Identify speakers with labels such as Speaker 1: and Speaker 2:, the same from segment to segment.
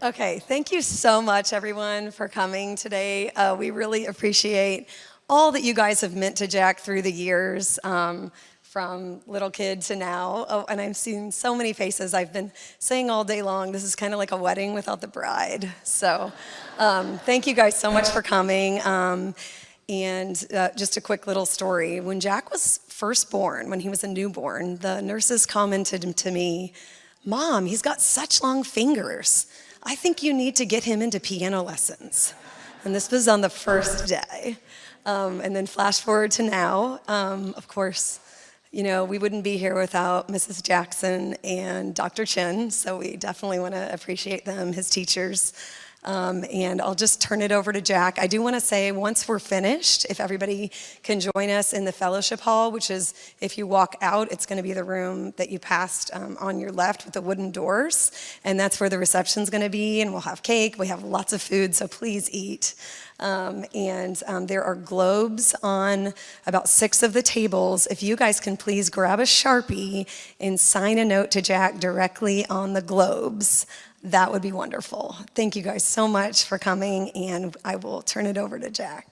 Speaker 1: Okay, thank you so much, everyone, for coming today. We really appreciate all that you guys have meant to Jack through the years, from little kid to now. Oh, and I'm seeing so many faces. I've been saying all day long, this is kind of like a wedding without the bride. So thank you guys so much for coming. And just a quick little story. When Jack was first born, when he was a newborn, the nurses commented to me, "Mom, he's got such long fingers. I think you need to get him into piano lessons." And this was on the first day. And then flash forward to now, of course, you know, we wouldn't be here without Mrs. Jackson and Dr. Chin, so we definitely want to appreciate them, his teachers. And I'll just turn it over to Jack. I do want to say, once we're finished, if everybody can join us in the fellowship hall, which is, if you walk out, it's going to be the room that you passed on your left with the wooden doors. And that's where the reception's going to be, and we'll have cake. We have lots of food, so please eat. There are globes on about 6 of the tables. If you guys can please grab a Sharpie and sign a note to Jack directly on the globes, that would be wonderful. Thank you guys so much for coming, and I will turn it over to Jack.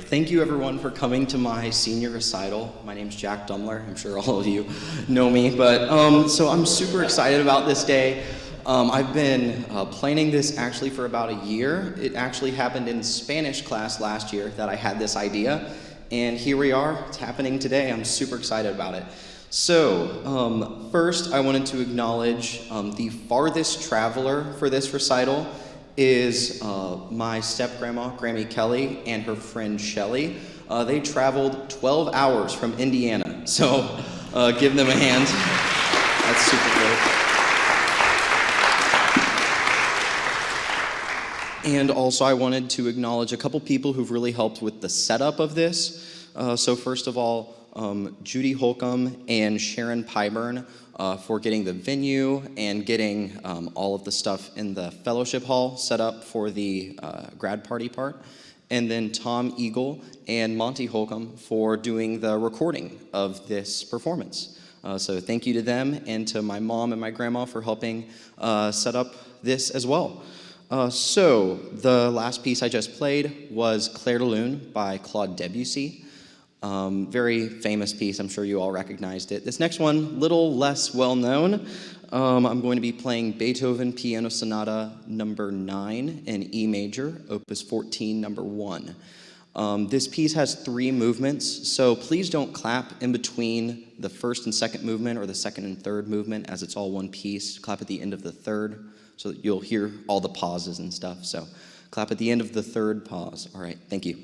Speaker 2: Thank you everyone for coming to my senior recital. My name's Jack Dumler. I'm sure all of you know me, but so I'm super excited about this day. I've been planning this actually for about a year. It actually happened in Spanish class last year that I had this idea, and here we are. It's happening today. I'm super excited about it. So, first I wanted to acknowledge the farthest traveler for this recital is my step-grandma, Grammy Kelly, and her friend Shelly. They traveled 12 hours from Indiana, so give them a hand. That's super great. And also I wanted to acknowledge a couple people who've really helped with the setup of this. So first of all, Judy Holcomb and Sharon Pyburn for getting the venue and getting all of the stuff in the fellowship hall set up for the grad party part. And then Tom Eagle and Monty Holcomb for doing the recording of this performance. So thank you to them and to my mom and my grandma for helping set up this as well. So the last piece I just played was Clair De Lune by Claude Debussy. Very famous piece, I'm sure you all recognized it. This next one, little less well known. I'm going to be playing Beethoven Piano Sonata number 9 in E major, opus 14, number 1. This piece has 3 movements, so please don't clap in between the first and second movement or the second and third movement, as it's all one piece. Clap at the end of the third so that you'll hear all the pauses and stuff. So clap at the end of the third pause. All right, thank you.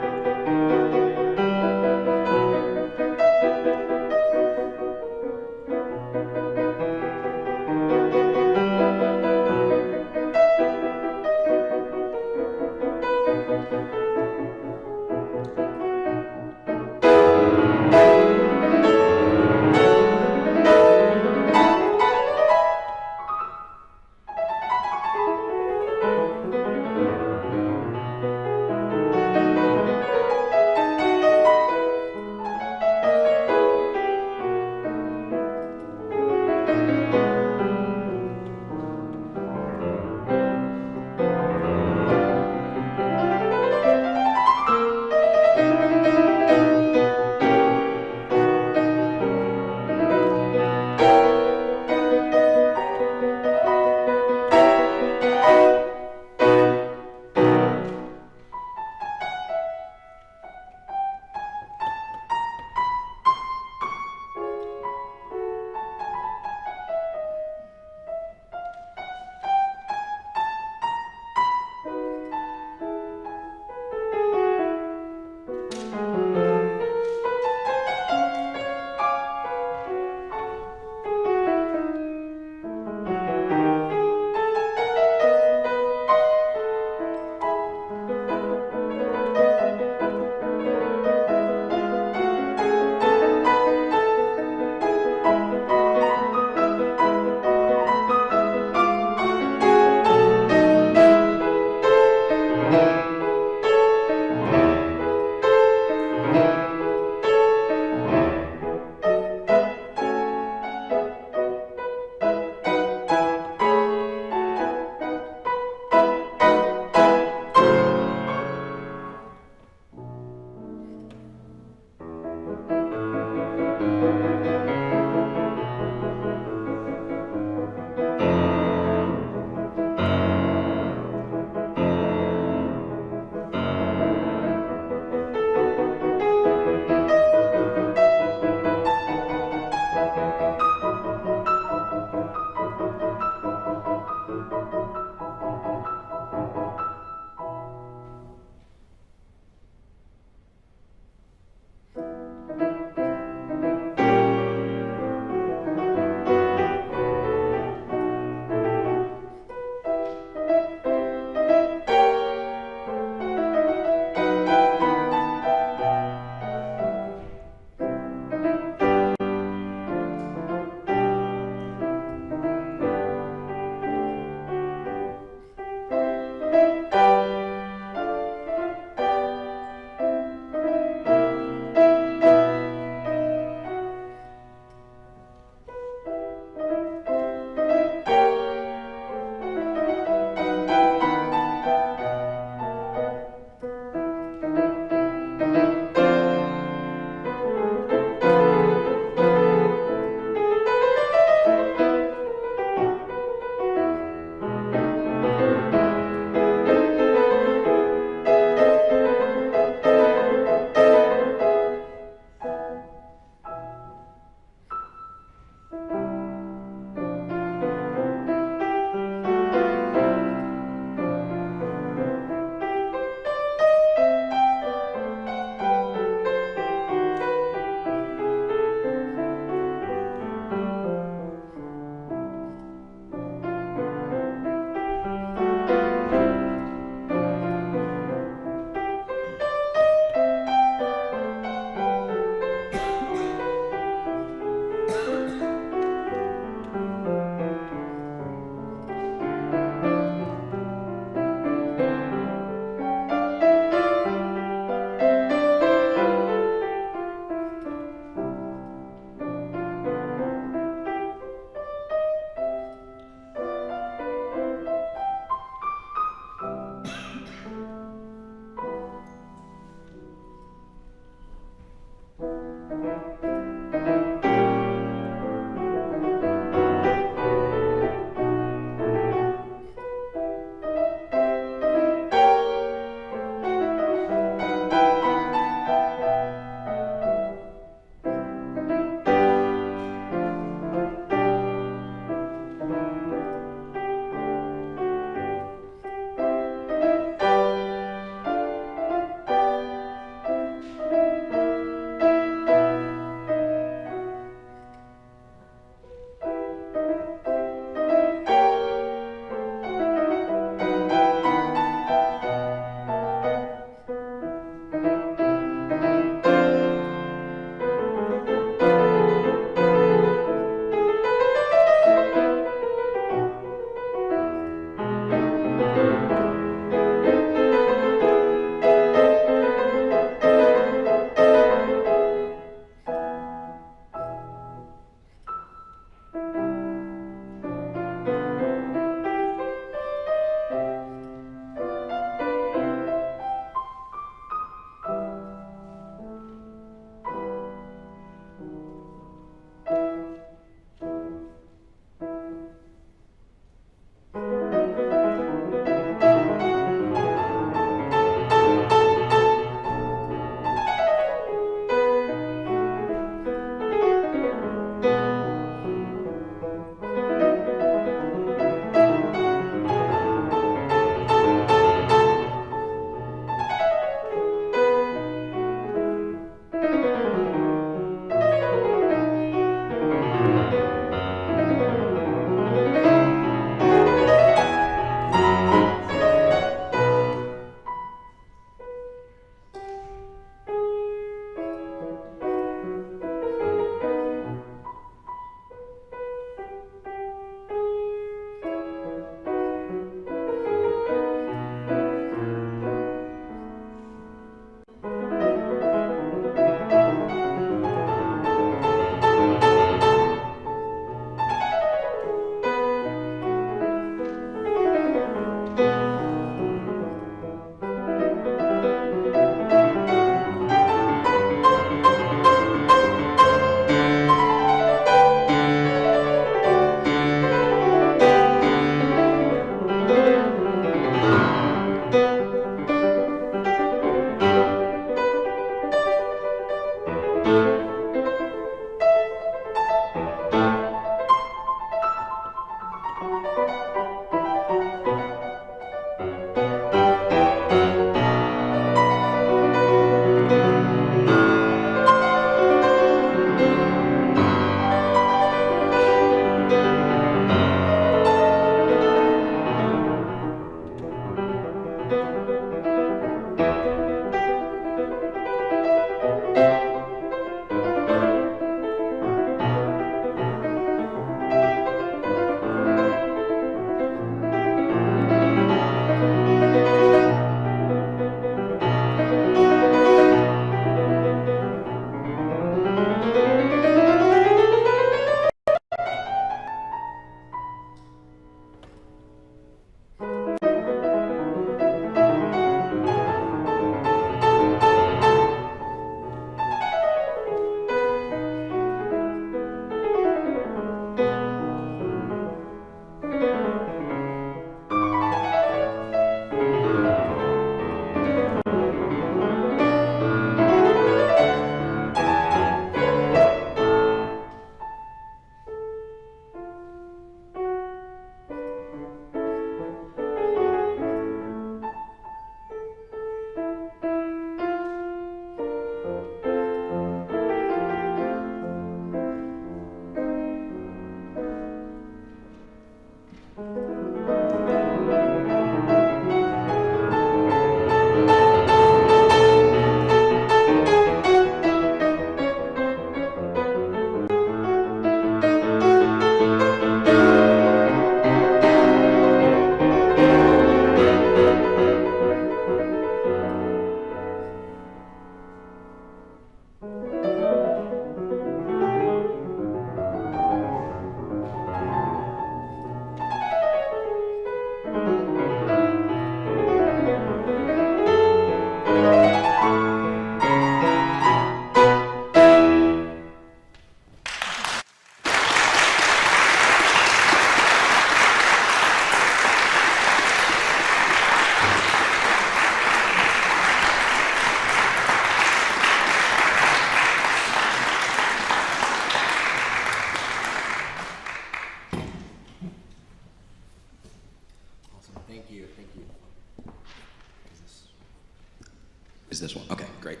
Speaker 2: Is this one? Okay, great.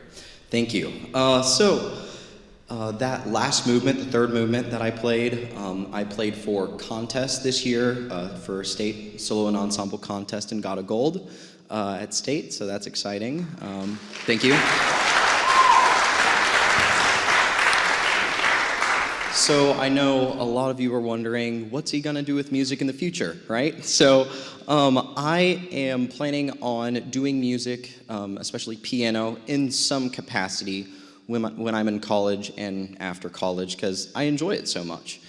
Speaker 2: Thank you. That last movement, the third movement that I played for contest this year for state solo and ensemble contest and got a gold at state, so that's exciting. Thank you. So I know a lot of you are wondering, what's he gonna do with music in the future, right? So I am planning on doing music, especially piano, in some capacity when I'm in college and after college, because I enjoy it so much.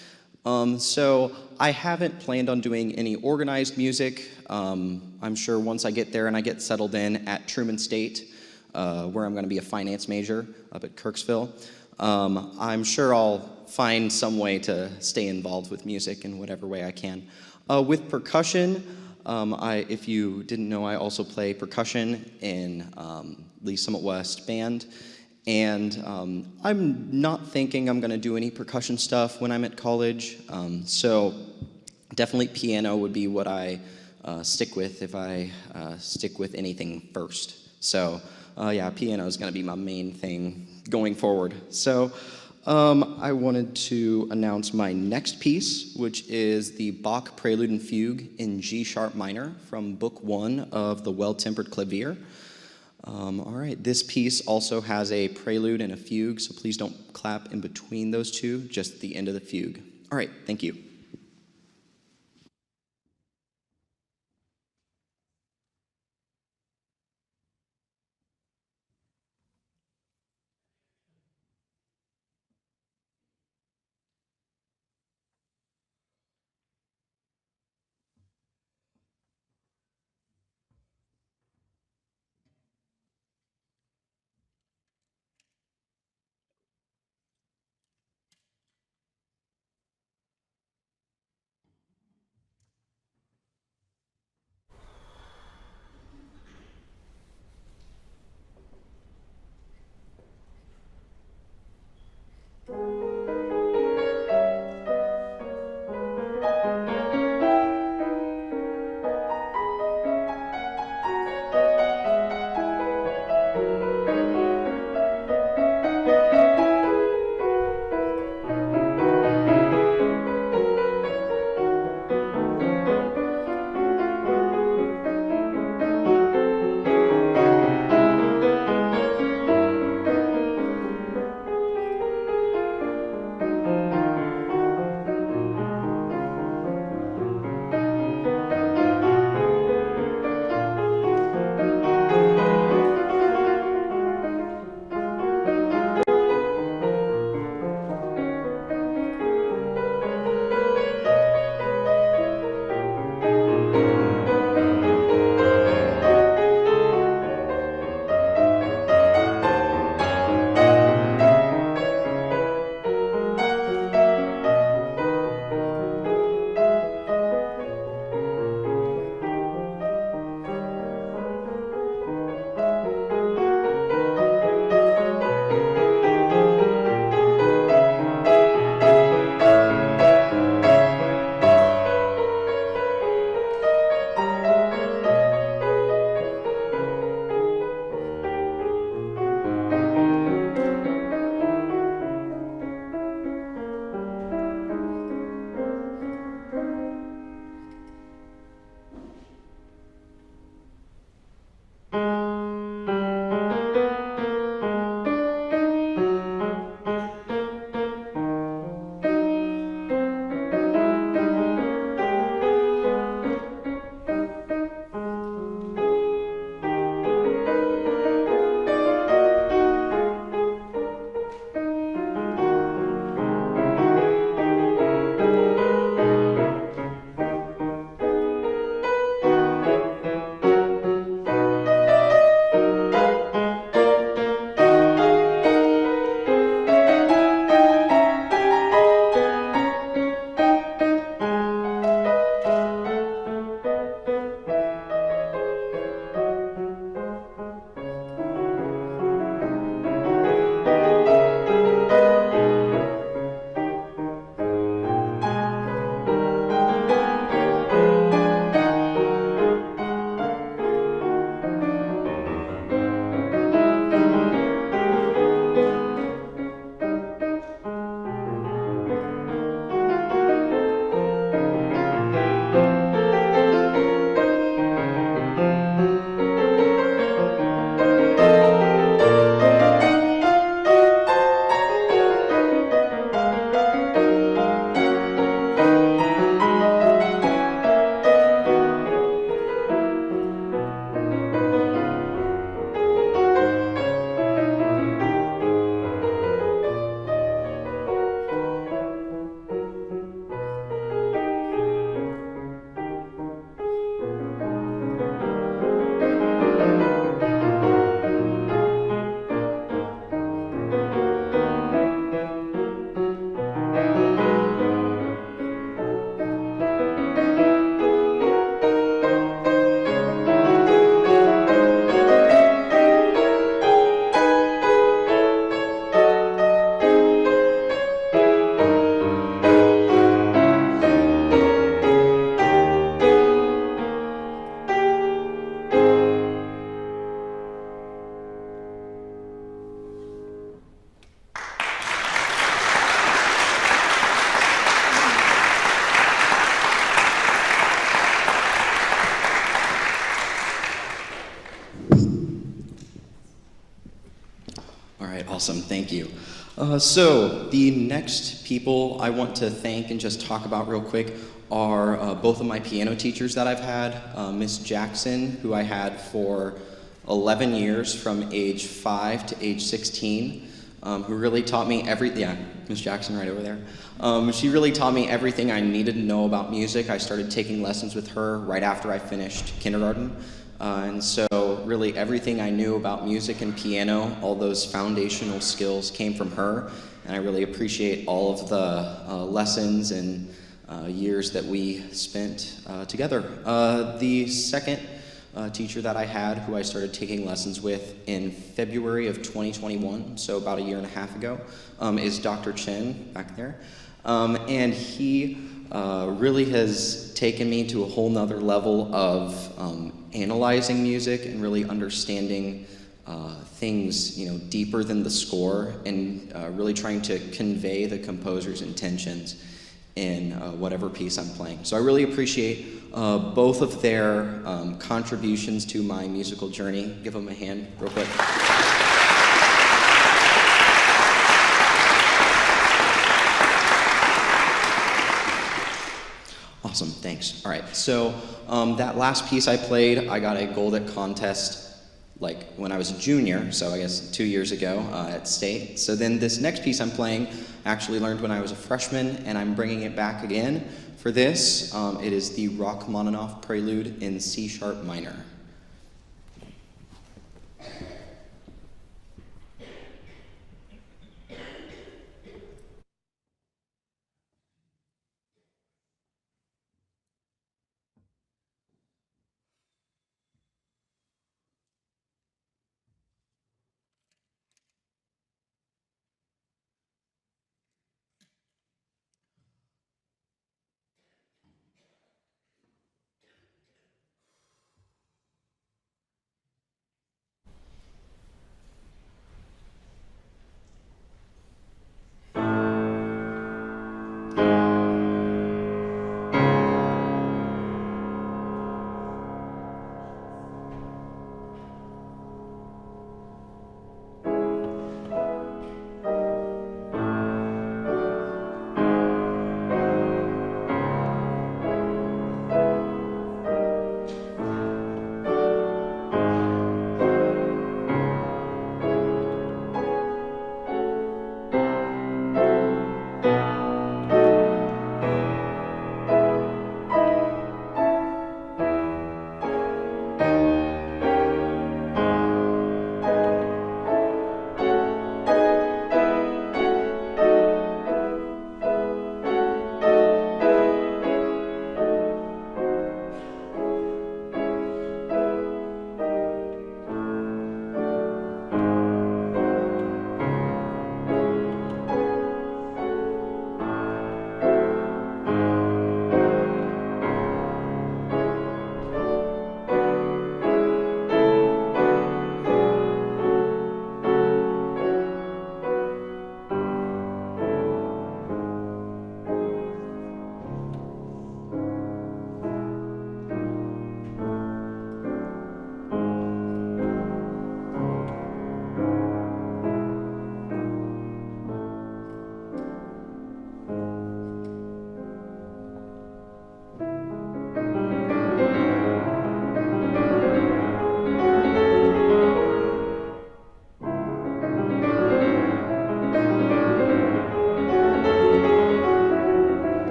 Speaker 2: So I haven't planned on doing any organized music. I'm sure once I get there and I get settled in at Truman State, where I'm gonna be a finance major up at Kirksville, I'm sure I'll find some way to stay involved with music in whatever way I can. With percussion, if you didn't know, I also play percussion in Lee Summit West Band, and I'm not thinking I'm gonna do any percussion stuff when I'm at college, so definitely piano would be what I stick with if I stick with anything first. So yeah, piano is gonna be my main thing going forward. So I wanted to announce my next piece, which is the Bach Prelude and Fugue in G sharp minor from Book 1 of the Well-Tempered Clavier. All right, this piece also has a prelude and a fugue, so please don't clap in between those two, just the end of the fugue. All right, thank you. thank you. So the next people I want to thank and just talk about real quick are both of my piano teachers that I've had. Miss Jackson, who I had for 11 years from age 5 to age 16, who really taught me Miss Jackson right over there. She really taught me everything I needed to know about music. I started taking lessons with her right after I finished kindergarten. And so really everything I knew about music and piano, all those foundational skills came from her, and I really appreciate all of the lessons and years that we spent together. The second teacher that I had, who I started taking lessons with in February of 2021, so about a year and a half ago, is Dr. Chen back there. And he really has taken me to a whole nother level of analyzing music and really understanding things, deeper than the score, and really trying to convey the composer's intentions in whatever piece I'm playing. So I really appreciate both of their contributions to my musical journey. Give them a hand real quick. Awesome, thanks. All right, so that last piece I played, I got a gold at contest like when I was a junior, so I guess 2 years ago at state. So then this next piece I'm playing, I actually learned when I was a freshman, and I'm bringing it back again for this. It is the Rachmaninoff Prelude in C sharp minor.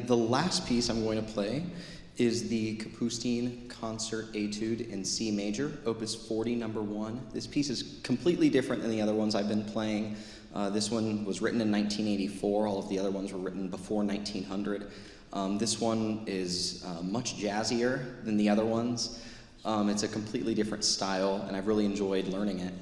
Speaker 2: the last piece I'm going to play is the Kapustin Concert Etude in C major, Opus 40, number 1. This piece is completely different than the other ones I've been playing. This one was written in 1984. All of the other ones were written before 1900. This one is much jazzier than the other ones. It's a completely different style, and I've really enjoyed learning it.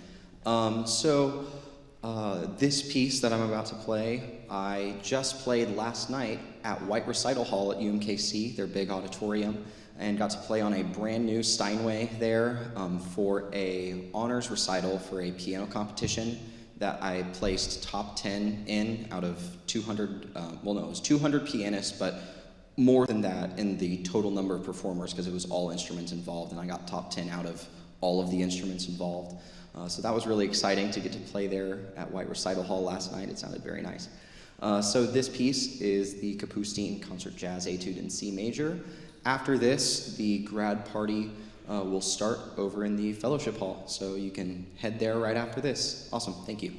Speaker 2: This piece that I'm about to play, I just played last night at White Recital Hall at UMKC, their big auditorium, and got to play on a brand new Steinway there for a honors recital for a piano competition that I placed top 10 in out of 200, it was 200 pianists, but more than that in the total number of performers because it was all instruments involved, and I got top 10 out of all of the instruments involved. So that was really exciting to get to play there at White Recital Hall last night. It sounded very nice. So this piece is the Kapustin Concert Jazz Etude in C major. After this, the grad party will start over in the fellowship hall. So you can head there right after this. Awesome, thank you.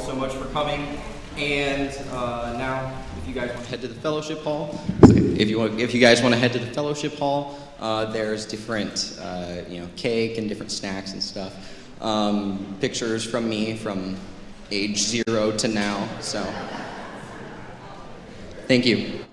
Speaker 2: so much for coming. And now, if you guys want to head to the fellowship hall, if you guys want to head to the fellowship hall, there's different, cake and different snacks and stuff. Pictures from me from age 0 to now. So, thank you.